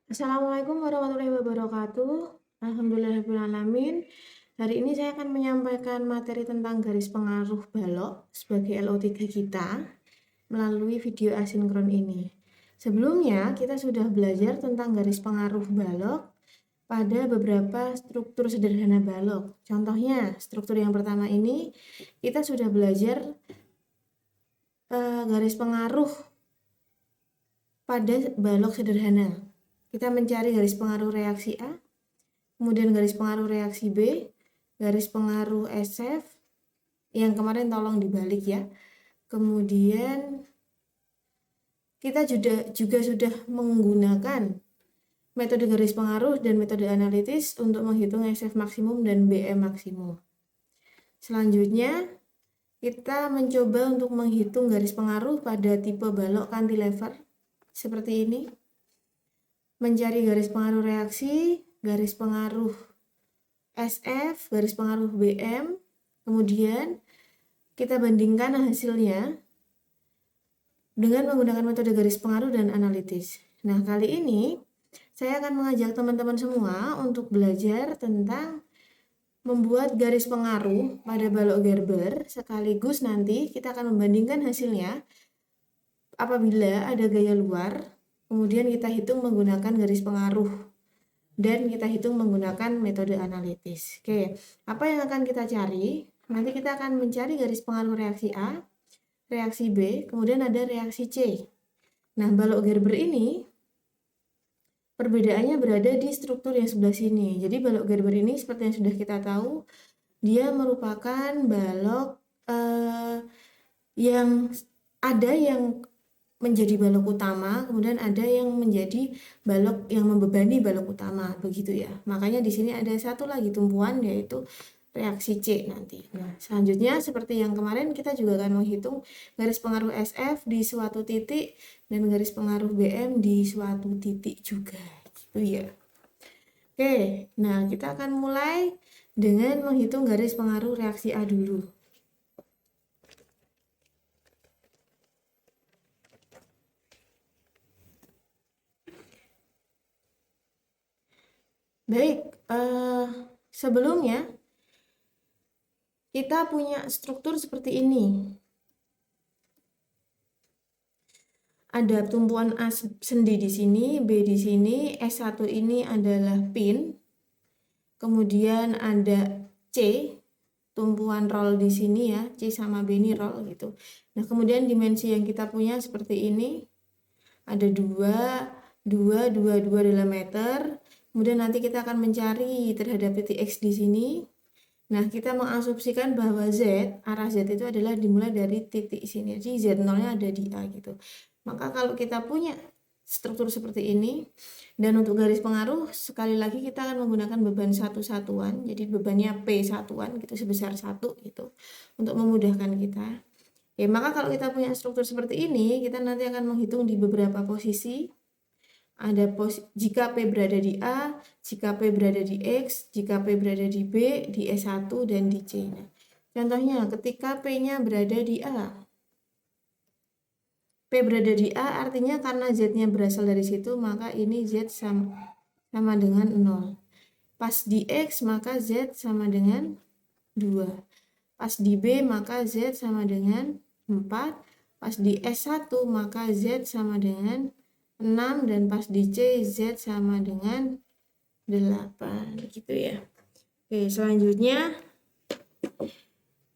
Assalamualaikum warahmatullahi wabarakatuh. Alhamdulillahirrahmanirrahim. Hari ini saya akan menyampaikan materi tentang garis pengaruh balok sebagai LO3 kita melalui video asinkron ini. Sebelumnya, kita sudah belajar tentang garis pengaruh balok pada beberapa struktur sederhana balok. Contohnya, struktur yang pertama ini kita sudah belajar garis pengaruh pada balok sederhana. Kita mencari garis pengaruh reaksi A, kemudian garis pengaruh reaksi B, garis pengaruh SF, yang kemarin tolong dibalik ya. Kemudian kita juga sudah menggunakan metode garis pengaruh dan metode analitis untuk menghitung SF maksimum dan BM maksimum. Selanjutnya, kita mencoba untuk menghitung garis pengaruh pada tipe balok cantilever seperti ini. Mencari garis pengaruh reaksi, garis pengaruh SF, garis pengaruh BM, kemudian kita bandingkan hasilnya dengan menggunakan metode garis pengaruh dan analitis. Nah, kali ini saya akan mengajak teman-teman semua untuk belajar tentang membuat garis pengaruh pada balok Gerber, sekaligus nanti kita akan membandingkan hasilnya apabila ada gaya luar, kemudian kita hitung menggunakan garis pengaruh dan kita hitung menggunakan metode analitis. Oke, apa yang akan kita cari? Nanti kita akan mencari garis pengaruh reaksi A, reaksi B, kemudian ada reaksi C. Nah, balok Gerber ini perbedaannya berada di struktur yang sebelah sini. Jadi balok Gerber ini seperti yang sudah kita tahu, dia merupakan balok yang ada yang menjadi balok utama, kemudian ada yang menjadi balok yang membebani balok utama, begitu ya. Makanya di sini ada satu lagi tumpuan, yaitu reaksi C nanti. Nah, selanjutnya seperti yang kemarin kita juga akan menghitung garis pengaruh SF di suatu titik dan garis pengaruh BM di suatu titik juga, gitu ya. Oke, nah kita akan mulai dengan menghitung garis pengaruh reaksi A dulu. Baik, sebelumnya kita punya struktur seperti ini. Ada tumpuan A sendi di sini, B di sini, S1 ini adalah pin. Kemudian ada C, tumpuan roll di sini ya, C sama B ini roll gitu. Nah, kemudian dimensi yang kita punya seperti ini. Ada 2 dalam meter. Kemudian nanti kita akan mencari terhadap titik X di sini. Nah, kita mengasumsikan bahwa Z, arah Z itu adalah dimulai dari titik sini. Jadi Z0-nya ada di A gitu. Maka kalau kita punya struktur seperti ini, dan untuk garis pengaruh, sekali lagi kita akan menggunakan beban satu satuan. Jadi bebannya P satuan gitu, sebesar 1 gitu, untuk memudahkan kita. Ya, maka kalau kita punya struktur seperti ini, kita nanti akan menghitung di beberapa posisi. Ada jika P berada di A, jika P berada di X, jika P berada di B, di S1, dan di C. Nah, contohnya ketika P-nya berada di A. P berada di A artinya karena Z-nya berasal dari situ, maka ini Z sama dengan 0. Pas di X, maka Z sama dengan 2. Pas di B, maka Z sama dengan 4. Pas di S1, maka Z sama dengan 6. Dan pas di C, Z sama dengan 8. Gitu ya. Oke, selanjutnya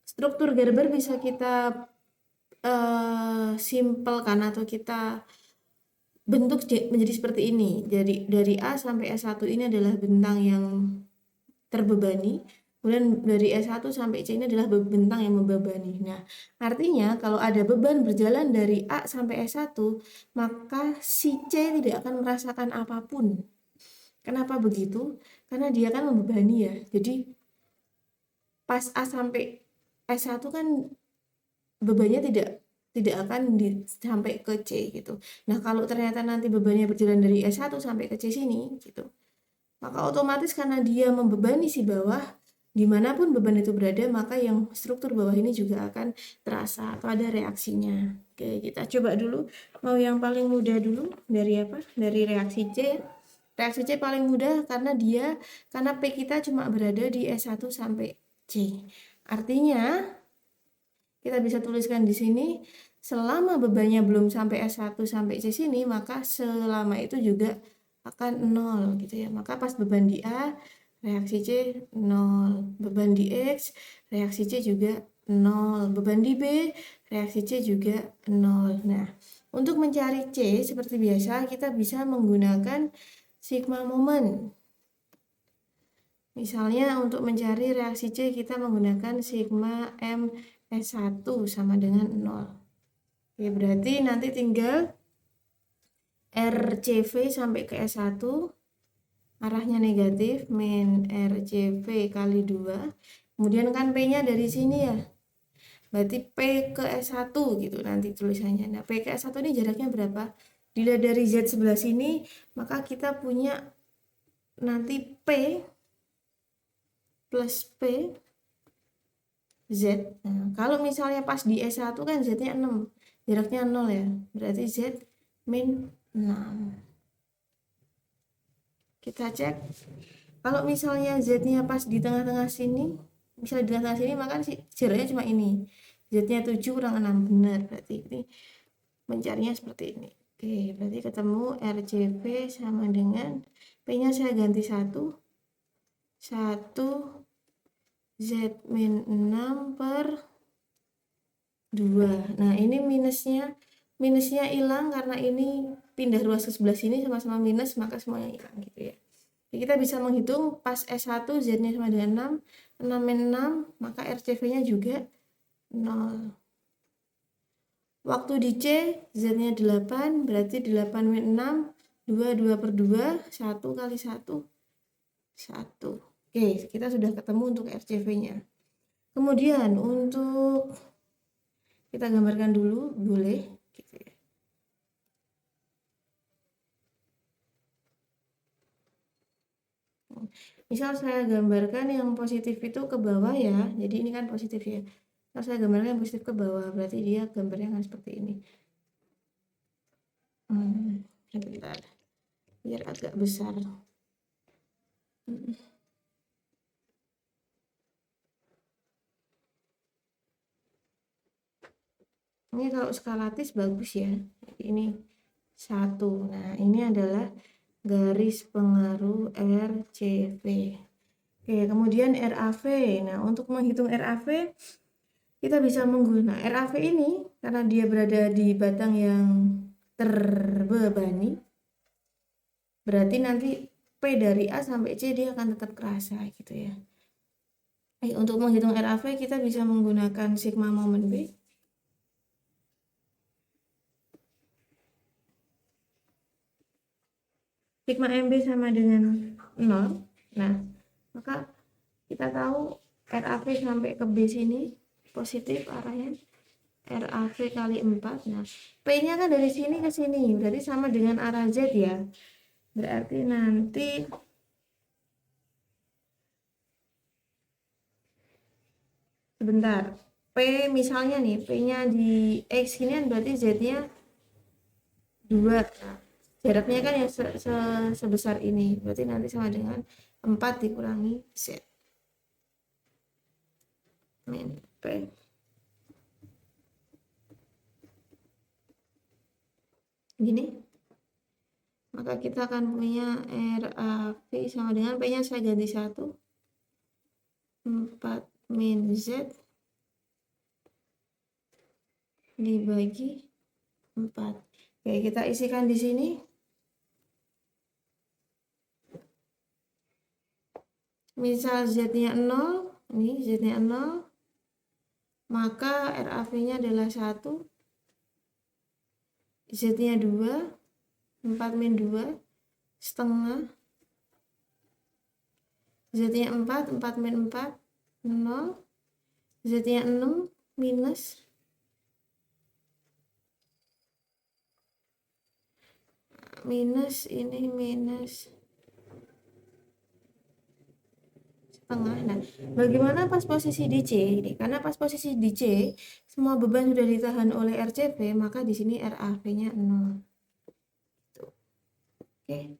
struktur Gerber bisa kita simpelkan atau kita bentuk menjadi seperti ini. Jadi dari A sampai S1 ini adalah bentang yang terbebani. Kemudian dari S1 sampai C ini adalah bentang yang membebani. Nah, artinya kalau ada beban berjalan dari A sampai S1, maka si C tidak akan merasakan apapun. Kenapa begitu? Karena dia kan membebani ya. Jadi pas A sampai S1 kan bebannya tidak akan sampai ke C gitu. Nah, kalau ternyata nanti bebannya berjalan dari S1 sampai ke C sini gitu, maka otomatis karena dia membebani si bawah, dimanapun beban itu berada, maka yang struktur bawah ini juga akan terasa atau ada reaksinya. Oke, kita coba dulu. Mau yang paling mudah dulu dari apa? Dari reaksi C. Reaksi C paling mudah karena P kita cuma berada di S1 sampai C. Artinya kita bisa tuliskan di sini, selama bebannya belum sampai S1 sampai C sini, maka selama itu juga akan 0 gitu ya. Maka pas beban di A, reaksi C 0. Beban di X, reaksi C juga 0. Beban di B, reaksi C juga 0. Nah, untuk mencari C seperti biasa kita bisa menggunakan sigma moment. Misalnya untuk mencari reaksi C kita menggunakan sigma M S1 sama dengan 0. Oke, berarti nanti tinggal RCV sampai ke S1 arahnya negatif, min RCV kali 2. Kemudian kan P-nya dari sini ya. Berarti P ke S1 gitu nanti tulisannya. Nah, P ke S1 ini jaraknya berapa? Dilihat dari Z sebelah sini, maka kita punya nanti P plus P Z. Nah, kalau misalnya pas di S1 kan Z-nya 6, jaraknya 0 ya. Berarti Z min 6. Kita cek. Kalau misalnya Z-nya pas di tengah-tengah sini, misalnya di tengah-tengah sini, maka jaraknya cuma ini. Z-nya 7 kurang 6, benar. Berarti ini mencarinya seperti ini. Oke, berarti ketemu RCV sama dengan P-nya saya ganti 1 Z min 6 per 2. Nah, ini minusnya hilang karena ini pindah ruas ke sebelah sini sama-sama minus, maka semuanya hilang gitu ya. Jadi kita bisa menghitung pas S1 Z-nya sama dengan 6, 6 min 6, maka RCV-nya juga 0. Waktu di C, Z-nya 8, berarti 8 min 6, 2 per 2, 1 kali 1, 1. Oke, kita sudah ketemu untuk RCV-nya. Kemudian untuk kita gambarkan dulu, boleh gitu ya. Misal saya gambarkan yang positif itu ke bawah ya. Jadi ini kan positif ya. Kalau saya gambarkan yang positif ke bawah, berarti dia gambarnya kan seperti ini. Sebentar. Biar agak besar. Ini kalau skalatis bagus ya. Ini 1. Nah, ini adalah garis pengaruh RCV. Oke, kemudian RAV. Nah, untuk menghitung RAV kita bisa menggunakan RAV ini karena dia berada di batang yang terbebani. Berarti nanti P dari A sampai C dia akan tetap kerasa gitu ya. Untuk menghitung RAV kita bisa menggunakan sigma moment B. Sigma MB sama dengan 0. Nah, maka kita tahu RAV sampai ke B sini positif arahnya. RAV kali 4. Nah, P-nya kan dari sini ke sini, berarti sama dengan arah Z ya. Berarti nanti sebentar. P misalnya nih, P-nya di X ini kan berarti Z-nya 2. Nah, jaraknya kan yang sebesar ini. Berarti nanti sama dengan 4 dikurangi Z. Min P. Gini. Maka kita akan punya RAV sama dengan P-nya saya ganti 1. 4 min Z dibagi 4. Oke, kita isikan di sini. Misal Z-nya 0, ini Z-nya 0, maka RAV-nya adalah 1, Z-nya 2, 4 min 2, setengah, Z-nya 4, 4 min 4, 0, Z-nya 6, minus, ini minus setengah. Nah, bagaimana pas posisi di C? Karena pas posisi di C, semua beban sudah ditahan oleh RCV, maka di sini RAV-nya 0. Oke.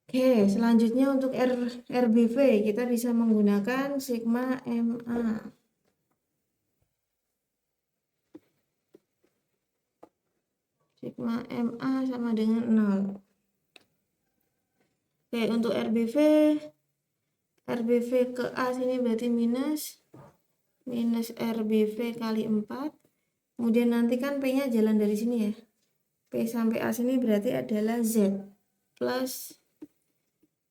Oke, selanjutnya untuk RBV kita bisa menggunakan sigma MA. Sigma MA sama dengan 0. Oke, untuk RBV ke A sini berarti minus RBV kali 4. Kemudian nanti kan P-nya jalan dari sini ya. P sampai A sini berarti adalah Z plus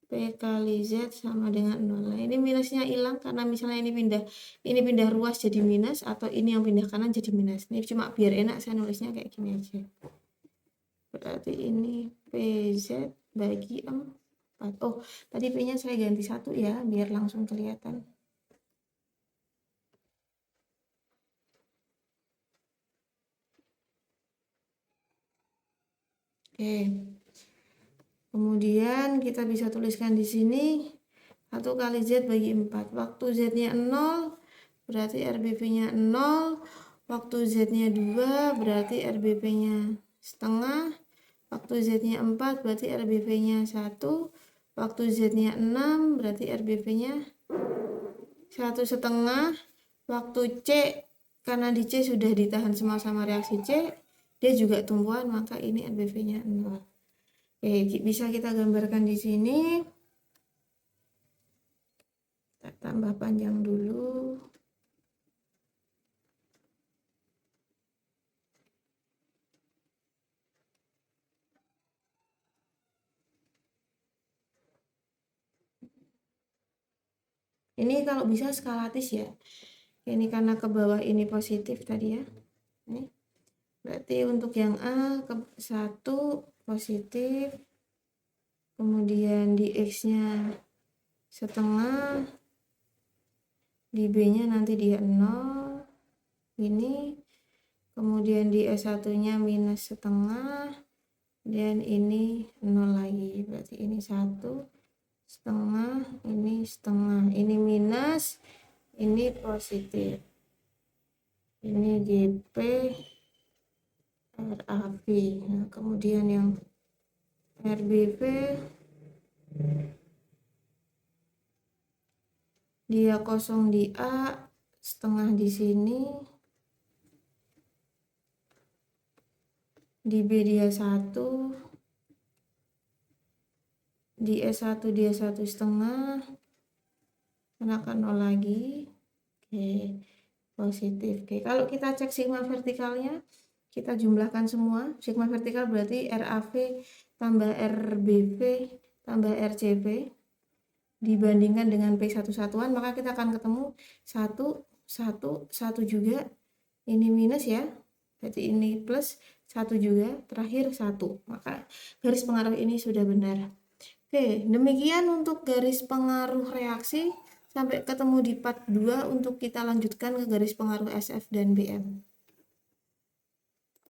P kali Z sama dengan 0. Nah, ini minusnya hilang karena misalnya ini pindah ruas jadi minus, atau ini yang pindah kanan jadi minus. Ini cuma biar enak saya nulisnya kayak gini aja. Berarti ini PZ bagi 4. Oh, tadi P-nya saya ganti 1 ya, biar langsung kelihatan. Oke. Kemudian kita bisa tuliskan di sini 1 kali Z bagi 4. Waktu Z-nya 0 berarti RBV-nya 0. Waktu Z-nya 2 berarti RBV-nya setengah. Waktu Z-nya 4 berarti RBV-nya 1. Waktu Z-nya 6 berarti RBV-nya 1,5. Waktu C, karena di C sudah ditahan semua sama reaksi C, dia juga tumbuhan, maka ini RBV-nya 0. Oke, bisa kita gambarkan di sini. Kita tambah panjang dulu. Ini kalau bisa skalatis ya. Ini karena ke bawah ini positif tadi ya. Ini berarti untuk yang A 1 positif. Kemudian di X-nya setengah. Di B-nya nanti dia 0. Ini. Kemudian di S1-nya minus setengah. Dan ini 0 lagi. Berarti ini 1. Setengah, ini setengah, ini minus, ini positif, ini GP RAV. Nah, kemudian yang RBV dia kosong di A, setengah di sini, di B dia 1, di S1 dia 1,5, kenakan 0 lagi. Oke, positif. Oke, kalau kita cek sigma vertikalnya, kita jumlahkan semua. Sigma vertikal berarti RAV tambah RBV tambah RCV dibandingkan dengan P1 satuan, maka kita akan ketemu 1, 1, 1 juga. Ini minus ya, berarti ini plus 1 juga, terakhir 1. Maka garis pengaruh ini sudah benar. Oke, demikian untuk garis pengaruh reaksi. Sampai ketemu di part 2 untuk kita lanjutkan ke garis pengaruh SF dan BM.